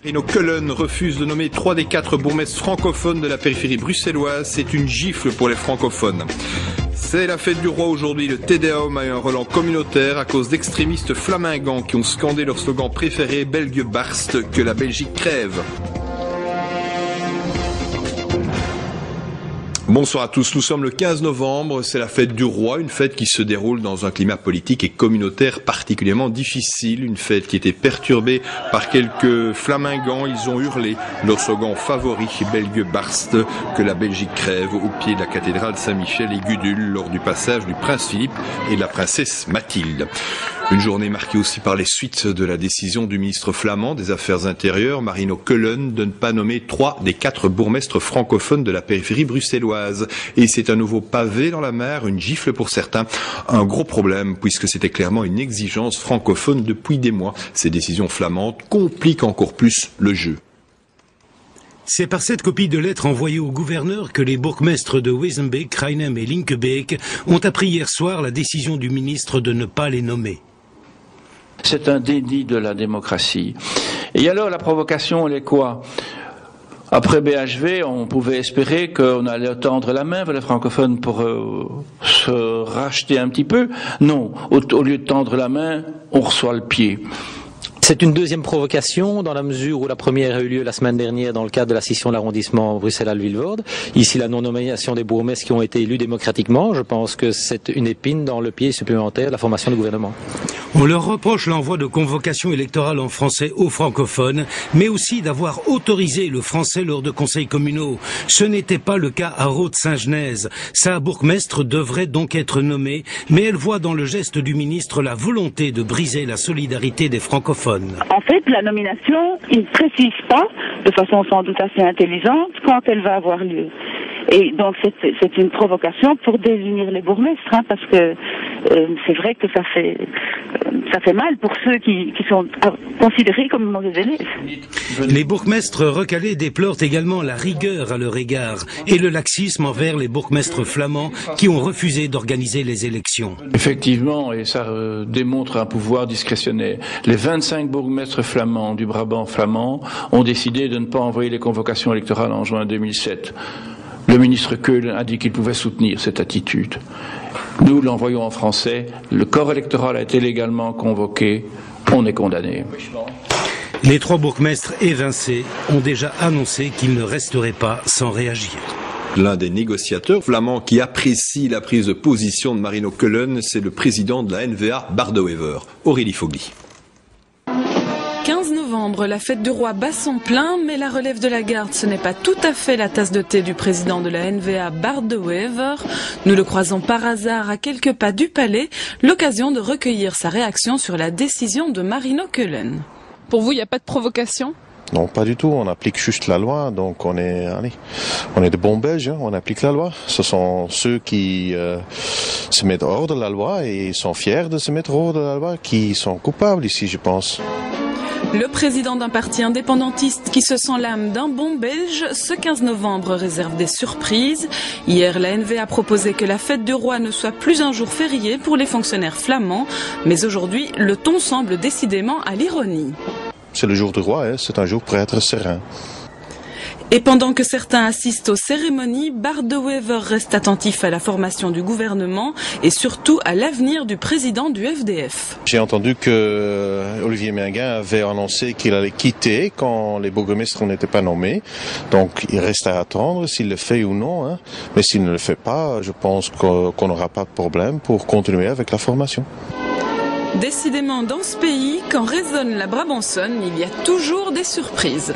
Marino Keulen refuse de nommer 3 des 4 bourgmestres francophones de la périphérie bruxelloise. C'est une gifle pour les francophones. C'est la fête du roi aujourd'hui. Le Tédéum a eu un relent communautaire à cause d'extrémistes flamingants qui ont scandé leur slogan préféré « België barst, que la Belgique crève ». Bonsoir à tous, nous sommes le 15 novembre, c'est la fête du roi, une fête qui se déroule dans un climat politique et communautaire particulièrement difficile, une fête qui était perturbée par quelques flamingants. Ils ont hurlé leur slogan favori, België barst, que la Belgique crève, au pied de la cathédrale Saint-Michel et Gudule lors du passage du prince Philippe et de la princesse Mathilde. Une journée marquée aussi par les suites de la décision du ministre flamand des Affaires intérieures, Marino Keulen, de ne pas nommer 3 des 4 bourgmestres francophones de la périphérie bruxelloise. Et c'est un nouveau pavé dans la mare, une gifle pour certains, un gros problème puisque c'était clairement une exigence francophone depuis des mois. Ces décisions flamandes compliquent encore plus le jeu. C'est par cette copie de lettre envoyée au gouverneur que les bourgmestres de Wezenbeek, Rheinhem et Linkebeek ont appris hier soir la décision du ministre de ne pas les nommer. C'est un déni de la démocratie. Et alors la provocation, elle est quoi ? Après BHV, on pouvait espérer qu'on allait tendre la main vers les francophones pour se racheter un petit peu. Non, au lieu de tendre la main, on reçoit le pied. C'est une deuxième provocation dans la mesure où la première a eu lieu la semaine dernière dans le cadre de la scission de l'arrondissement Bruxelles-Alvilvoorde. Ici, la non-nomination des bourgmestres qui ont été élus démocratiquement. Je pense que c'est une épine dans le pied supplémentaire de la formation du gouvernement. On leur reproche l'envoi de convocations électorales en français aux francophones, mais aussi d'avoir autorisé le français lors de conseils communaux. Ce n'était pas le cas à Rhodes-Saint-Genèse. Sa bourgmestre devrait donc être nommée, mais elle voit dans le geste du ministre la volonté de briser la solidarité des francophones. En fait, la nomination, il ne précise pas, de façon sans doute assez intelligente, quand elle va avoir lieu. Et donc c'est une provocation pour désunir les bourgmestres, parce que c'est vrai que ça fait mal pour ceux qui sont considérés comme mauvais élèves. Les bourgmestres recalés déplorent également la rigueur à leur égard et le laxisme envers les bourgmestres flamands qui ont refusé d'organiser les élections. Effectivement, et ça démontre un pouvoir discrétionnaire. Les 25 bourgmestres flamands du Brabant flamand ont décidé de ne pas envoyer les convocations électorales en juin 2007. Le ministre Keulen a dit qu'il pouvait soutenir cette attitude. Nous l'envoyons en français. Le corps électoral a été légalement convoqué. On est condamné. Les 3 bourgmestres évincés ont déjà annoncé qu'ils ne resteraient pas sans réagir. L'un des négociateurs flamands qui apprécie la prise de position de Marino Keulen, c'est le président de la NVA, Bart De Wever, Aurélie Fogli. 15 novembre, la fête du roi bat son plein, mais la relève de la garde, ce n'est pas tout à fait la tasse de thé du président de la NVA, Bart De Wever. Nous le croisons par hasard à quelques pas du palais, l'occasion de recueillir sa réaction sur la décision de Marino Keulen. Pour vous, il n'y a pas de provocation ? Non, pas du tout. On applique juste la loi. Donc on est de bons Belges. On applique la loi. Ce sont ceux qui se mettent hors de la loi et sont fiers de se mettre hors de la loi qui sont coupables ici, je pense. Le président d'un parti indépendantiste qui se sent l'âme d'un bon Belge, ce 15 novembre réserve des surprises. Hier, la NV a proposé que la fête du roi ne soit plus un jour férié pour les fonctionnaires flamands. Mais aujourd'hui, le ton semble décidément à l'ironie. C'est le jour du roi, c'est un jour pour être serein. Et pendant que certains assistent aux cérémonies, Bart De Wever reste attentif à la formation du gouvernement et surtout à l'avenir du président du FDF. J'ai entendu que Olivier Minguin avait annoncé qu'il allait quitter quand les bourgmestres n'étaient pas nommés. Donc il reste à attendre s'il le fait ou non. Mais s'il ne le fait pas, je pense qu'on n'aura pas de problème pour continuer avec la formation. Décidément, dans ce pays, quand résonne la Brabançonne, il y a toujours des surprises.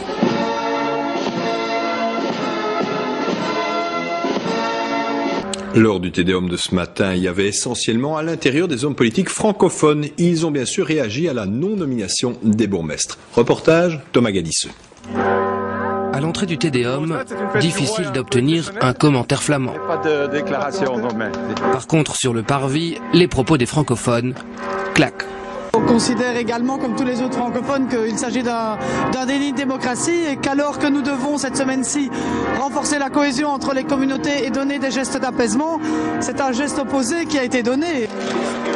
Lors du Tédéum de ce matin, il y avait essentiellement à l'intérieur des hommes politiques francophones. Ils ont bien sûr réagi à la non-nomination des bourgmestres. Reportage, Thomas Gadisseux. À l'entrée du Tédéum, difficile d'obtenir un commentaire flamand. Par contre, sur le parvis, les propos des francophones claquent. On considère également, comme tous les autres francophones, qu'il s'agit d'un déni de démocratie et qu'alors que nous devons, cette semaine-ci, renforcer la cohésion entre les communautés et donner des gestes d'apaisement, c'est un geste opposé qui a été donné.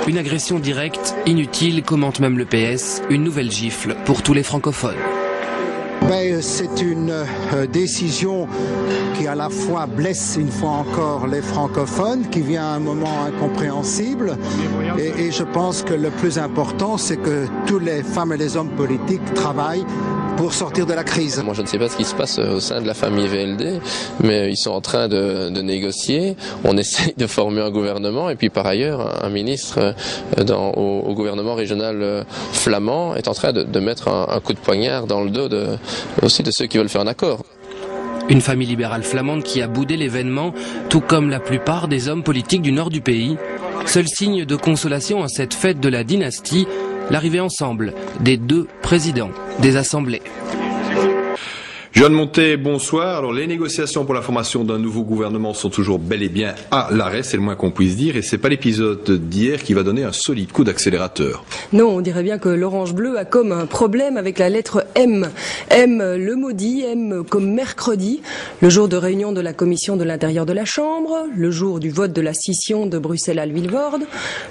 Une agression directe, inutile, commente même le PS, une nouvelle gifle pour tous les francophones. C'est une décision qui à la fois blesse une fois encore les francophones, qui vient à un moment incompréhensible. Et je pense que le plus important, c'est que tous les femmes et les hommes politiques travaillent pour sortir de la crise. Moi, je ne sais pas ce qui se passe au sein de la famille VLD, mais ils sont en train de négocier. On essaye de former un gouvernement, et puis par ailleurs, un ministre au gouvernement régional flamand est en train de mettre un coup de poignard dans le dos aussi de ceux qui veulent faire un accord. Une famille libérale flamande qui a boudé l'événement, tout comme la plupart des hommes politiques du nord du pays. Seul signe de consolation à cette fête de la dynastie, l'arrivée ensemble des deux présidents des assemblées. Joanne Montet, bonsoir. Alors, les négociations pour la formation d'un nouveau gouvernement sont toujours bel et bien à l'arrêt, c'est le moins qu'on puisse dire, et c'est pas l'épisode d'hier qui va donner un solide coup d'accélérateur. Non, on dirait bien que l'Orange Bleu a comme un problème avec la lettre M. M, le maudit, M comme mercredi, le jour de réunion de la commission de l'intérieur de la Chambre, le jour du vote de la scission de Bruxelles à Vilvoorde,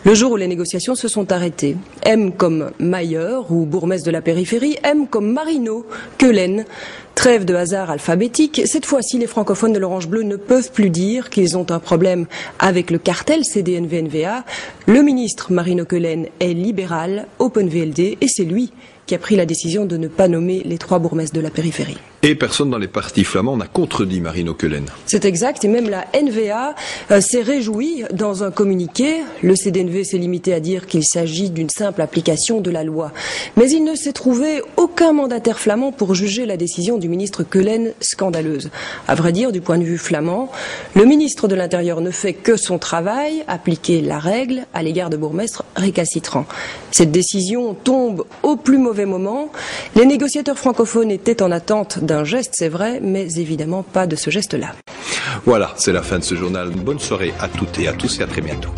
le jour où les négociations se sont arrêtées. M comme Mayer ou bourgmestre de la périphérie, M comme Marino, Queulen. Trêve de hasard alphabétique, cette fois-ci les francophones de l'Orange Bleu ne peuvent plus dire qu'ils ont un problème avec le cartel CDNV-NVA. Le ministre Marino Queulen est libéral, Open VLD, et c'est lui qui a pris la décision de ne pas nommer les 3 bourgmestres de la périphérie. Et personne dans les partis flamands n'a contredit Marino Queulen. C'est exact, et même la NVA s'est réjouie dans un communiqué. Le CDNV s'est limité à dire qu'il s'agit d'une simple application de la loi. Mais il ne s'est trouvé aucun mandataire flamand pour juger la décision du ministre Queulen scandaleuse. À vrai dire, du point de vue flamand, le ministre de l'Intérieur ne fait que son travail, appliquer la règle à l'égard de bourgmestres récalcitrants. Cette décision tombe au plus mauvais moment. Les négociateurs francophones étaient en attente d'un geste, c'est vrai, mais évidemment pas de ce geste-là. Voilà, c'est la fin de ce journal. Bonne soirée à toutes et à tous et à très bientôt.